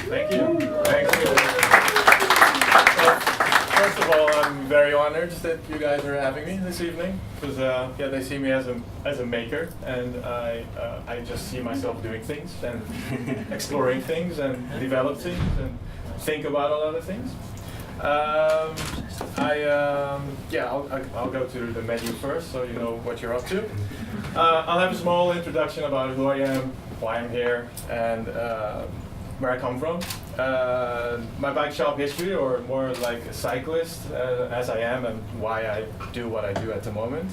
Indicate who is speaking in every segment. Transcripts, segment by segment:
Speaker 1: Thank you. Thank you. Well, first of all, I'm very honored that you guys are having me this evening, because yeah, they see me as a maker, and I just see myself doing things and exploring things and develop things and think about a lot of things. Yeah, I'll go to the menu first, so you know what you're up to. I'll have a small introduction about who I am, why I'm here, and where I come from. My bike shop history, or more like a cyclist, as I am, and why I do what I do at the moment.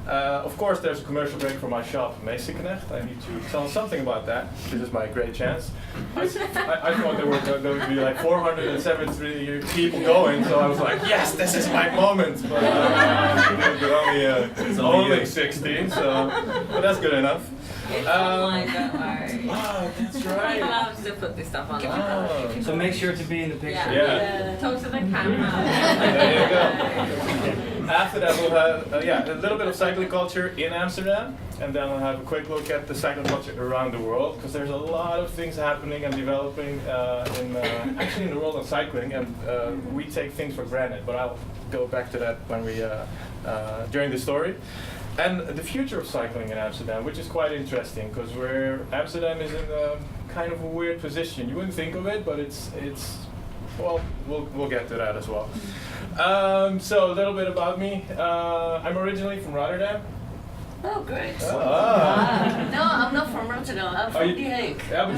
Speaker 1: Of course, there's a commercial break for my shop, Meesterknecht. I need to tell something about that. This is my great chance. I thought there were going to be like 473 people going, so I was like, yes, this is my moment. But only 16, so but that's good enough.
Speaker 2: It's online, don't worry.
Speaker 1: Oh, that's right.
Speaker 2: You're allowed to put this stuff on.
Speaker 1: Oh.
Speaker 3: So make sure to be in the picture.
Speaker 1: Yeah.
Speaker 2: Talk to the camera.
Speaker 1: There you go. After that, we'll have yeah, a little bit of cycling culture in Amsterdam, and then we'll have a quick look at the cycling culture around the world, because there's a lot of things happening and developing actually in the world of cycling, and we take things for granted. But I'll go back to that when we during the story. And the future of cycling in Amsterdam, which is quite interesting, because Amsterdam is in a kind of a weird position. You wouldn't think of it, but it's well, we'll get to that as well. So a little bit about me. I'm originally from Rotterdam.
Speaker 2: Oh, great.
Speaker 1: Ah.
Speaker 2: No, I'm not from Rotterdam. I'm from The Hague.
Speaker 1: Yeah, but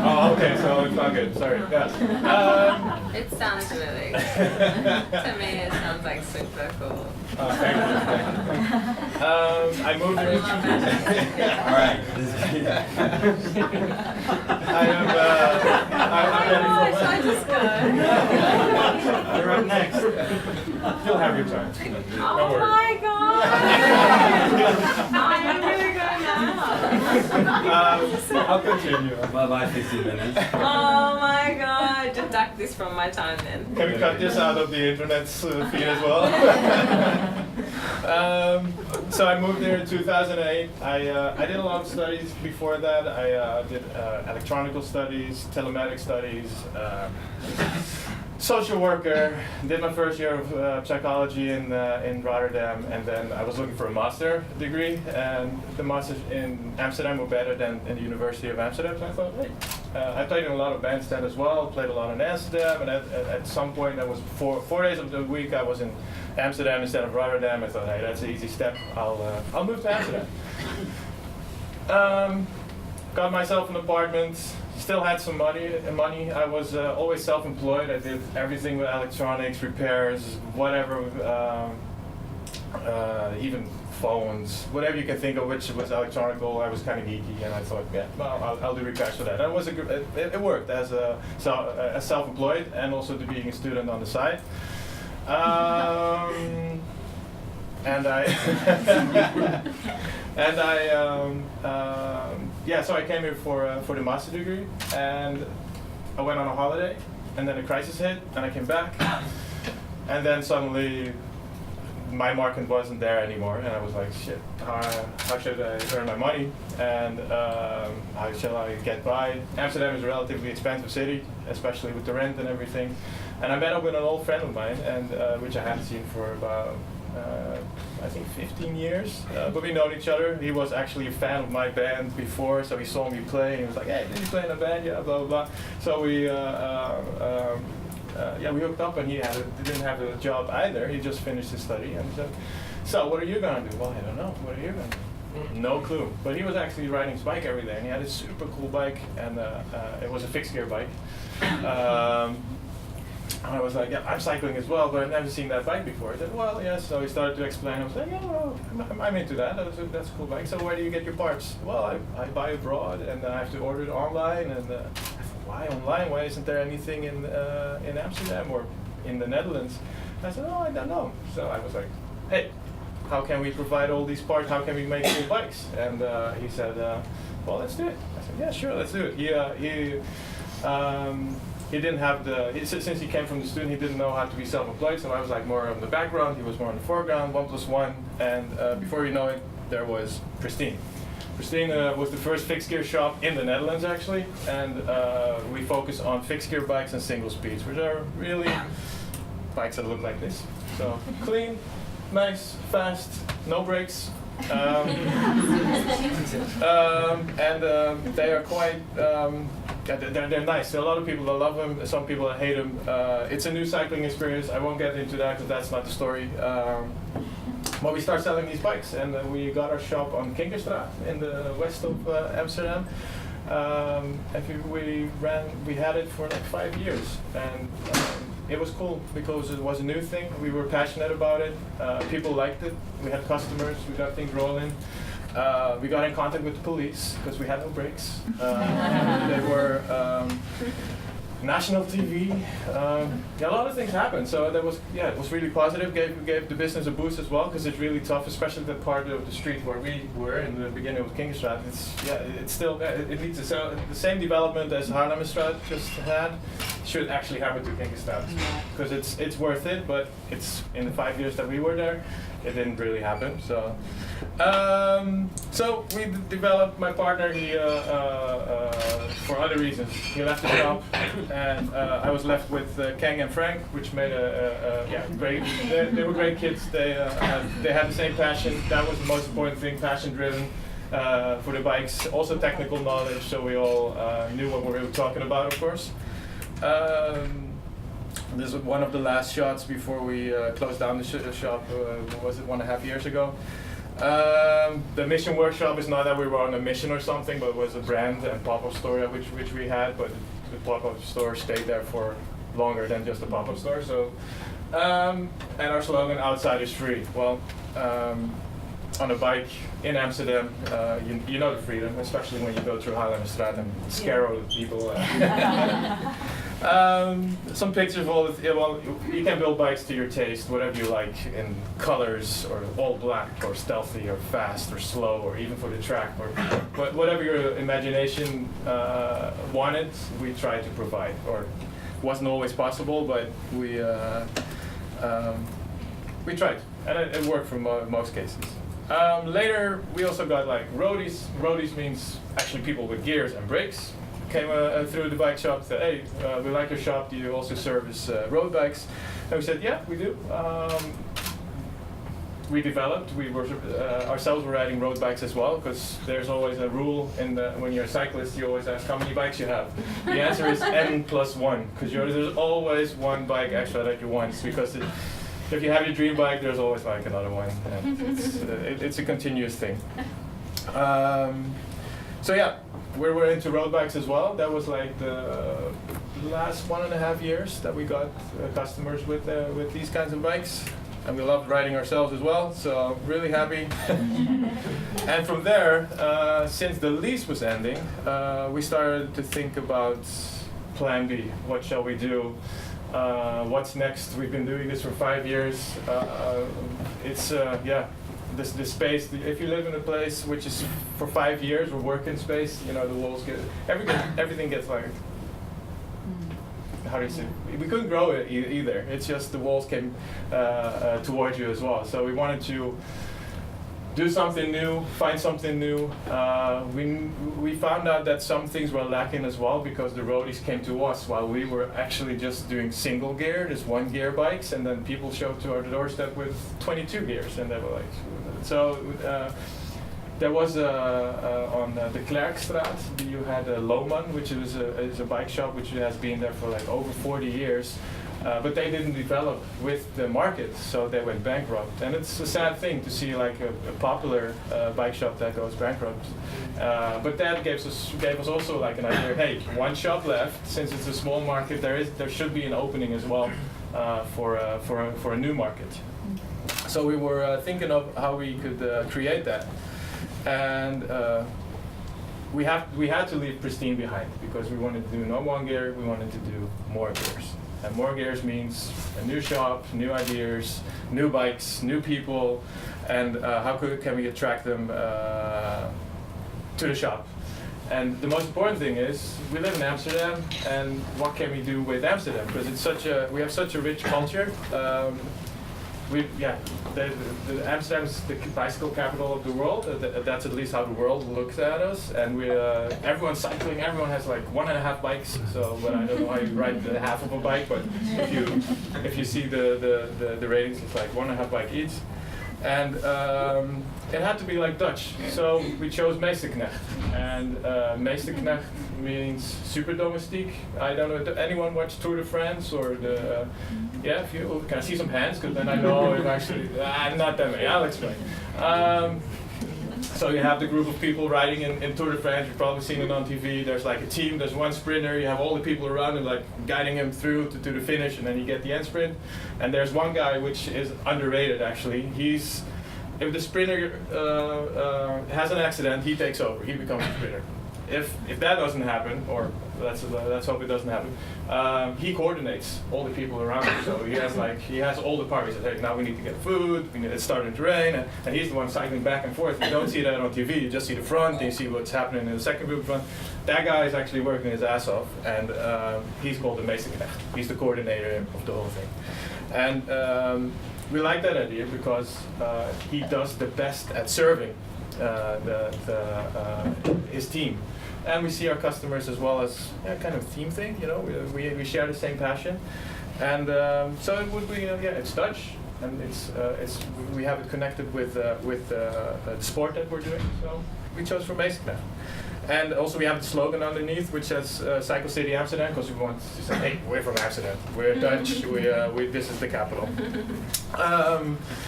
Speaker 1: oh, okay, so it's not good. Sorry. Yeah.
Speaker 2: It sounds really. To me, it sounds like super cool.
Speaker 1: Oh, thank you. I moved here.
Speaker 3: All right.
Speaker 2: I just go.
Speaker 3: You're up next.
Speaker 1: You'll have your time.
Speaker 2: Oh my god! I'm gonna go now.
Speaker 1: I'll continue.
Speaker 3: Bye-bye, 15 minutes.
Speaker 2: Oh my god! Deduct this from my time then.
Speaker 1: Can we cut this out of the internet's feed as well? So I moved there in 2008. I did a lot of studies before that. I did electronical studies, telematic studies, social worker. Did my first year of psychology in Rotterdam, and then I was looking for a master degree. And the masters in Amsterdam were better than in the University of Amsterdam. So I thought, hey, I played in a lot of bands then as well. Played a lot in Amsterdam, and at some point, that was four days of the week I was in Amsterdam instead of Rotterdam. I thought, hey, that's an easy step. I'll move to Amsterdam. Got myself an apartment. Still had some money. I was always self-employed. I did everything with electronics, repairs, whatever, even phones, whatever you can think of which was electronical. I was kind of geeky, and I thought, yeah, well, I'll do repairs for that. And it worked as as self-employed, and also to being a student on the side. Yeah, so I came here for the master degree, and I went on a holiday, and then a crisis hit, and I came back, and then suddenly my market wasn't there anymore, and I was like, shit, how should I earn my money, and how shall I get by? Amsterdam is a relatively expensive city, especially with the rent and everything, and I met up with an old friend of mine, and which I hadn't seen for about I think 15 years, but we know each other. He was actually a fan of my band before, so he saw me play, and he was like, hey, did you play in a band? Yeah, blah, blah, blah. So we hooked up, and he didn't have a job either. He just finished his study, and he said, so what are you going to do? Well, I don't know. What are you going to do? No clue. But he was actually riding his bike every day, and he had a super cool bike, and it was a fixed gear bike. I was like, yeah, I'm cycling as well, but I've never seen that bike before. He said, well, yes. So he started to explain. I was like, yeah, well, I'm into that. That's a cool bike. So where do you get your parts? Well, I buy abroad, and I have to order it online. And I thought, why online? Why isn't there anything in Amsterdam or in the Netherlands? I said, oh, I don't know. So I was like, hey, how can we provide all these parts? How can we make cool bikes? And he said, well, let's do it. I said, yeah, sure, let's do it. He didn't have since he came from the student, he didn't know how to be self-employed, so I was like more on the background, he was more in the foreground, 1 + 1, and before you know it, there was Christine. Pristine was the first fixed gear shop in the Netherlands actually, and we focus on fixed gear bikes and single speeds, which are really bikes that look like this. So clean, nice, fast, no brakes. They are quite, they're nice. There are a lot of people that love them, some people that hate them. It's a new cycling experience. I won't get into that because that's not the story. But we start selling these bikes, and we got our shop on Kinkerstraat in the west of Amsterdam. We had it for like 5 years, and it was cool because it was a new thing. We were passionate about it. People liked it. We had customers. We got things rolling. We got in contact with the police because we had no brakes. They were national TV. A lot of things happened. So that was, it was really positive. Gave the business a boost as well because it's really tough, especially the part of the street where we were in the beginning of Kinkerstraat. It's still it needs the same development as Haarlemmerstraat just had should actually happen to Kinkerstraat because it's worth it. But it's in the 5 years that we were there, it didn't really happen. So. So we developed. My partner, he for other reasons, he left the shop, and I was left with Kang and Frank, which made great. They were great kids. They had the same passion. That was the most important thing. Passion driven for the bikes. Also technical knowledge, so we all knew what we were talking about, of course. This was one of the last shots before we closed down the shop. Was it 1.5 years ago? The mission workshop is not that we were on a mission or something, but it was a brand and pop-up store which we had, but the pop-up store stayed there for longer than just a pop-up store. So, and our slogan, outside is free. Well, on a bike in Amsterdam, you know the freedom, especially when you go through Haarlemmerstraat and scare all the people. Some pictures of all the, well, you can build bikes to your taste, whatever you like, in colors, or all black, or stealthy, or fast, or slow, or even for the track, or whatever your imagination wanted, we tried to provide. Or wasn't always possible, but we tried, and it worked for most cases. Later, we also got like roadies. Roadies means actually people with gears and brakes. Came through the bike shop, said, hey, we like your shop, do you also service road bikes? And we said, yeah, we do. We developed, we were ourselves were riding road bikes as well, because there's always a rule when you're a cyclist, you always ask how many bikes you have. The answer is N+1, because there's always one bike extra that you want, because if you have your dream bike, there's always like another one, and it's a continuous thing. So yeah, we were into road bikes as well. That was like the last 1.5 years that we got customers with these kinds of bikes, and we loved riding ourselves as well. So really happy. And from there, since the lease was ending, we started to think about Plan B. What shall we do? What's next? We've been doing this for 5 years. It's this space. If you live in a place which is for 5 years, or working space, you know, the walls get everything gets like. How do you say? We couldn't grow it either. It's just the walls came towards you as well. So we wanted to do something new, find something new. We found out that some things were lacking as well, because the roadies came to us while we were actually just doing single gear, just 1 gear bikes, and then people showed to our doorstep with 22 gears, and they were like, so there was on the Klerkstraat, you had a Lohman, which is a bike shop which has been there for like over 40 years. But they didn't develop with the market, so they went bankrupt. And it's a sad thing to see like a popular bike shop that goes bankrupt. But that gave us also like an idea. Hey, 1 shop left. Since it's a small market, there should be an opening as well for a new market. So we were thinking of how we could create that, and we had to leave Pristine behind, because we wanted to do no 1 gear. We wanted to do more gears. And more gears means a new shop, new ideas, new bikes, new people, and how can we attract them to the shop? And the most important thing is we live in Amsterdam, and what can we do with Amsterdam? Because we have such a rich culture. the Amsterdam is the bicycle capital of the world. That's at least how the world looks at us. And everyone's cycling. Everyone has like 1.5 bikes. So, but I don't know how you ride the half of a bike. But if you see the ratings, it's like 1.5 bike each. And it had to be like Dutch. So we chose Meesterknecht. And Meesterknecht means super domestique. I don't know, did anyone watch Tour de France or the, yeah, if you, can I see some hands? Because then I know if actually, not that many, I'll explain. So you have the group of people riding in Tour de France, you've probably seen it on TV, there's like a team, there's one sprinter, you have all the people around him like guiding him through to the finish, and then you get the end sprint. And there's one guy which is underrated actually. If the sprinter has an accident, he takes over, he becomes the sprinter. If that doesn't happen, or let's hope it doesn't happen, he coordinates all the people around him. So he has all the parties. Like, now we need to get food. It's starting to rain, and he's the one cycling back and forth. You don't see that on TV. You just see the front. And you see what's happening in the second group front. That guy is actually working his ass off, and he's called the Meesterknecht. He's the coordinator of the whole thing, and we like that idea because he does the best at serving his team. And we see our customers as well as kind of a theme thing, you know, we share the same passion. And so it would be, it's Dutch, and we have it connected with the sport that we're doing, so we chose for Meesterknecht. And also we have the slogan underneath, which says Cycle City Amsterdam, because we want to say, hey, we're from Amsterdam, we're Dutch, this is the capital.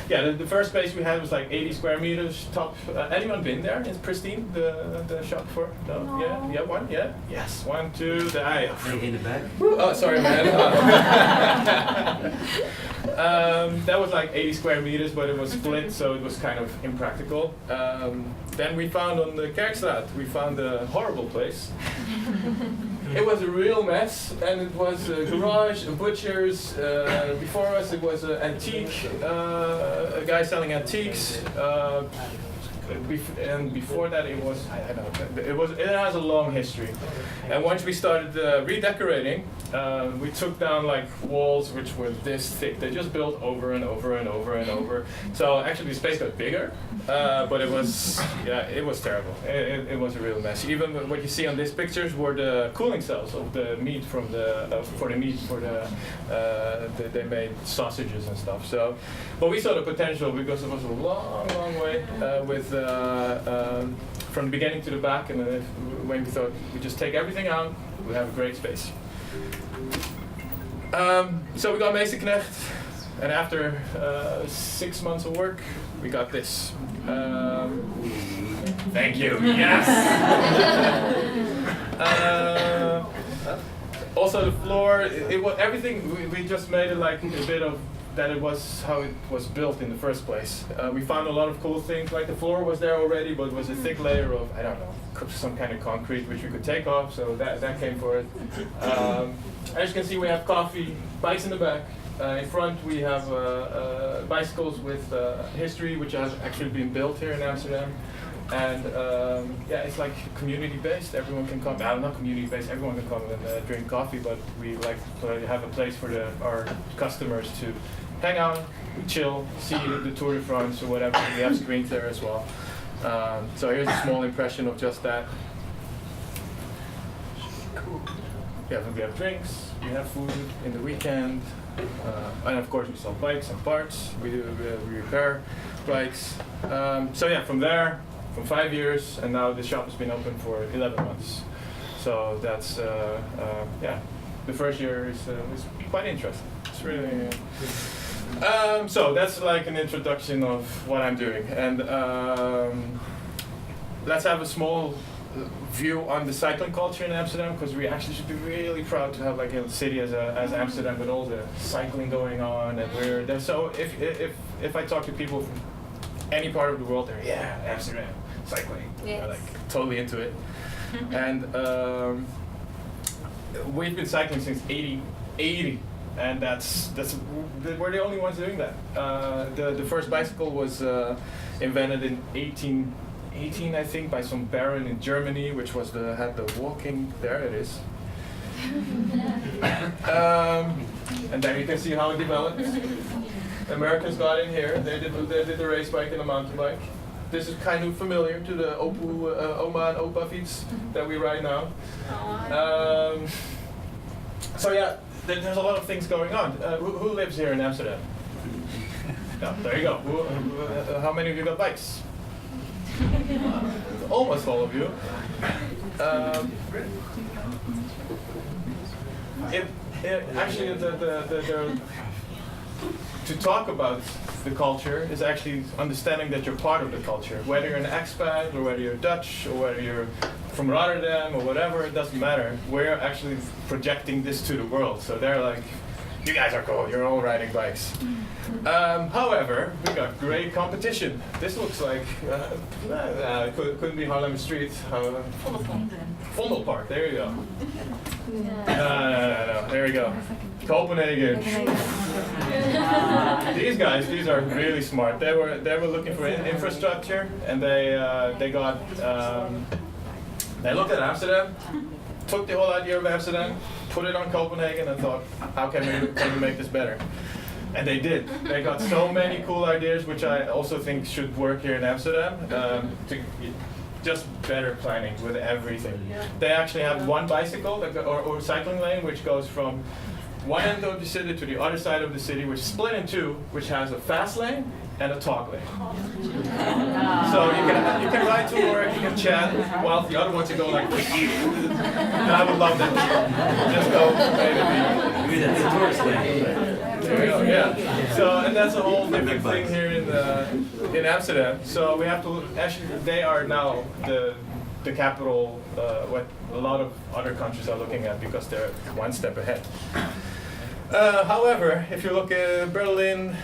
Speaker 1: The first space we had was like 80 square meters top. Anyone been there? It's pristine, the shop before? No?
Speaker 2: No.
Speaker 1: Yeah, one? Yeah? Yes, 1, 2, the eye.
Speaker 3: In the back?
Speaker 1: Oh, sorry, man. That was like 80 square meters, but it was split, so it was kind of impractical. Then we found on the Kerkstraat, we found a horrible place. It was a real mess, and it was a garage, a butcher's. Before us, it was an antique, a guy selling antiques. And before that, it was, I don't know, it has a long history. And once we started redecorating, we took down like walls which were this thick. They just built over and over and over and over. So actually the space got bigger, but it was terrible. It was a real mess. Even what you see on these pictures were the cooling cells of the meat from they made sausages and stuff. So, but we saw the potential because it was a long, long way from the beginning to the back, and then when we thought we just take everything out, we have a great space. So we got Meesterknecht, and after 6 months of work, we got this. Thank you. Yes. Also the floor, it was everything. We just made it like a bit of that. It was how it was built in the first place. We found a lot of cool things. Like the floor was there already, but it was a thick layer of, I don't know, some kind of concrete which we could take off. So that came for it. As you can see, we have coffee, bikes in the back. In front we have bicycles with history, which has actually been built here in Amsterdam. And it's like community-based. Everyone can come. Not community-based. Everyone can come and drink coffee. But we like to have a place for our customers to hang out, chill, see the Tour de France or whatever. We have screens there as well. So here's a small impression of just that. We have drinks. We have food in the weekend. And of course we sell bikes and parts. We repair bikes. From there. From 5 years, and now the shop has been open for 11 months. So that's the first year is quite interesting. It's really. So that's like an introduction of what I'm doing, and let's have a small view on the cycling culture in Amsterdam, because we actually should be really proud to have like a city as Amsterdam with all the cycling going on, and we're there. So if I talk to people from any part of the world, they're Amsterdam cycling,
Speaker 2: yes.
Speaker 1: Like totally into it. And we've been cycling since 80, and we're the only ones doing that. The first bicycle was invented in 1818, I think, by some baron in Germany, which was had the walking. There it is. And then you can see how it developed. Americans got in here. They did the race bike and the mountain bike. This is kind of familiar to the Oma and Opa fiets that we ride now. So yeah, there's a lot of things going on. Who lives here in Amsterdam? Yeah, there you go. How many of you got bikes? Almost all of you. Actually, to talk about the culture is actually understanding that you're part of the culture. Whether you're an expat or whether you're Dutch or whether you're from Rotterdam or whatever, it doesn't matter. We're actually projecting this to the world. So they're like, you guys are cool, you're all riding bikes. However, we got great competition. This looks like, couldn't be Haarlem Street. Vondelpark, there you go. No, there we go. Copenhagen. These are really smart. They were looking for infrastructure, and they looked at Amsterdam, took the whole idea of Amsterdam, put it on Copenhagen, and thought, how can we make this better? And they did. They got so many cool ideas, which I also think should work here in Amsterdam. Just better planning with everything. They actually have one bicycle or cycling lane which goes from one end of the city to the other side of the city, which is split in two, which has a fast lane and a talk lane. So you can ride to work, you can chat, while the other ones you go like, and I would love that. Just go maybe.
Speaker 3: That's the tourist lane.
Speaker 1: There we go, yeah. So, and that's a whole different thing here in Amsterdam. So we have to, actually, they are now the capital, what a lot of other countries are looking at because they're one step ahead. However, if you look at Berlin,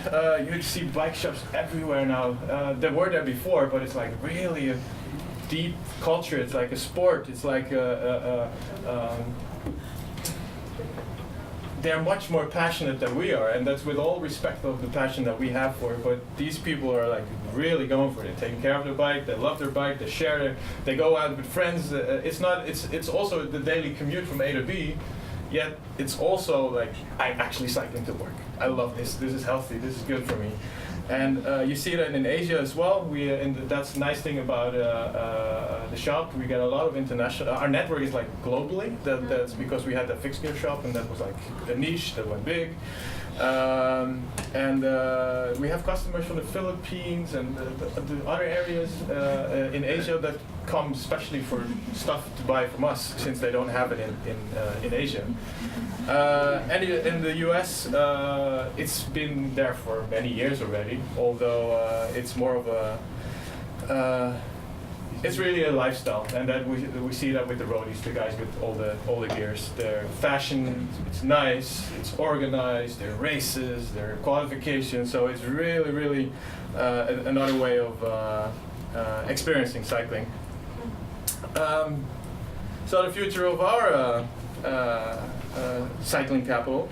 Speaker 1: you see bike shops everywhere now. They were there before, but it's like really a deep culture. It's like a sport. It's like they're much more passionate than we are, and that's with all respect of the passion that we have for it. But these people are like really going for it, taking care of their bike. They love their bike. They share it. They go out with friends. It's also the daily commute from A to B. Yet it's also like I'm actually cycling to work. I love this. This is healthy. This is good for me. And you see that in Asia as well. That's the nice thing about the shop. We get a lot of international. Our network is like globally. That's because we had the fixed gear shop, and that was like a niche that went big. And we have customers from the Philippines and the other areas in Asia that come especially for stuff to buy from us, since they don't have it in Asia. And in the US, it's been there for many years already, although it's more of a it's really a lifestyle, and that we see that with the roadies, the guys with all the gears. Their fashion, it's nice, it's organized, their races, their qualifications. So it's really another way of experiencing cycling. So the future of our cycling capital,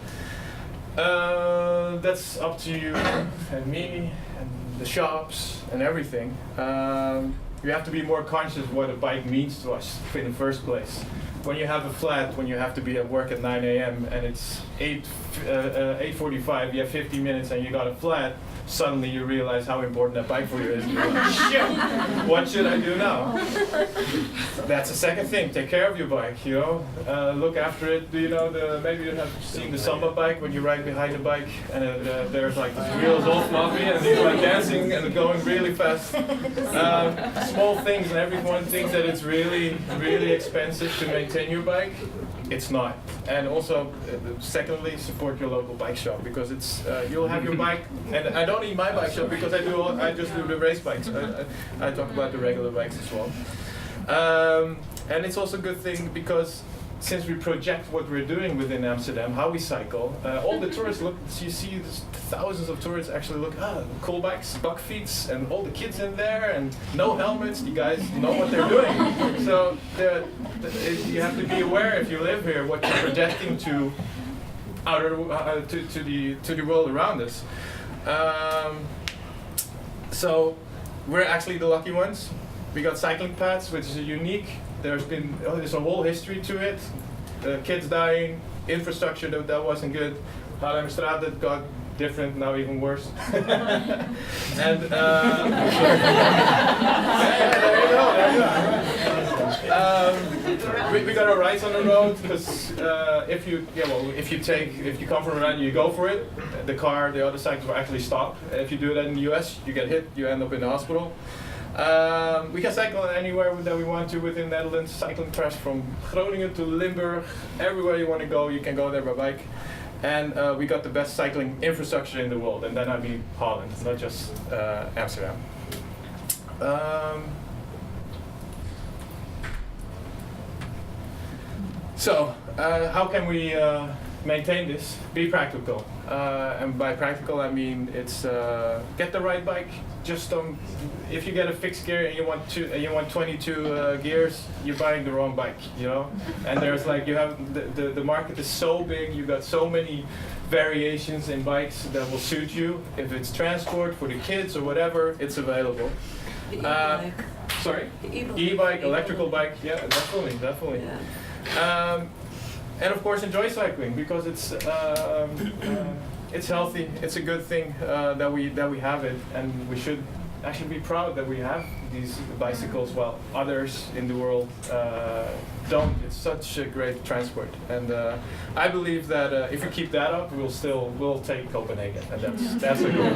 Speaker 1: that's up to you and me and the shops and everything. You have to be more conscious of what a bike means to us in the first place. When you have a flat, when you have to be at work at 9 a.m. and it's 8:45, you have 50 minutes and you got a flat, suddenly you realize how important that bike for you is. And you're like, shit, what should I do now? That's the second thing. Take care of your bike. You know, look after it. You know, maybe you have seen the Samba bike when you ride behind the bike and there's like the wheels all fluffy and you're like dancing and going really fast. Small things, and everyone thinks that it's really expensive to maintain your bike. It's not. And also, secondly, support your local bike shop, because it's you'll have your bike. And I don't need my bike shop because I just do the race bikes. I talk about the regular bikes as well. And it's also a good thing because since we project what we're doing within Amsterdam, how we cycle, all the tourists look. You see thousands of tourists actually look. Cool bikes, buckfeets, and all the kids in there, and no helmets. You guys know what they're doing. So you have to be aware if you live here what you're projecting to the world around us. So we're actually the lucky ones. We got cycling paths, which is unique. There's a whole history to it. Kids dying, infrastructure that wasn't good. Haarlemmerstraat that got different, now even worse. And yeah, there you go. We got our rights on the road because if you come from around, you go for it. The other cycles will actually stop. If you do that in the US, you get hit, you end up in the hospital. We can cycle anywhere that we want to within Netherlands. Cycling tracks from Groningen to Limburg. Everywhere you want to go, you can go there by bike. And we got the best cycling infrastructure in the world, and then I mean Holland, not just Amsterdam. So, how can we maintain this? Be practical. And by practical, I mean it's get the right bike. Just if you get a fixed gear and you want 22 gears, you're buying the wrong bike, you know. And there's like the market is so big. You got so many variations in bikes that will suit you. If it's transport for the kids or whatever, it's available. Sorry, e-bike, electrical bike. Yeah, definitely. Yeah. And of course, enjoy cycling because it's healthy. It's a good thing that we have it, and we should actually be proud that we have these bicycles while others in the world don't. It's such a great transport, and I believe that if we keep that up, we'll take Copenhagen, and that's a goal.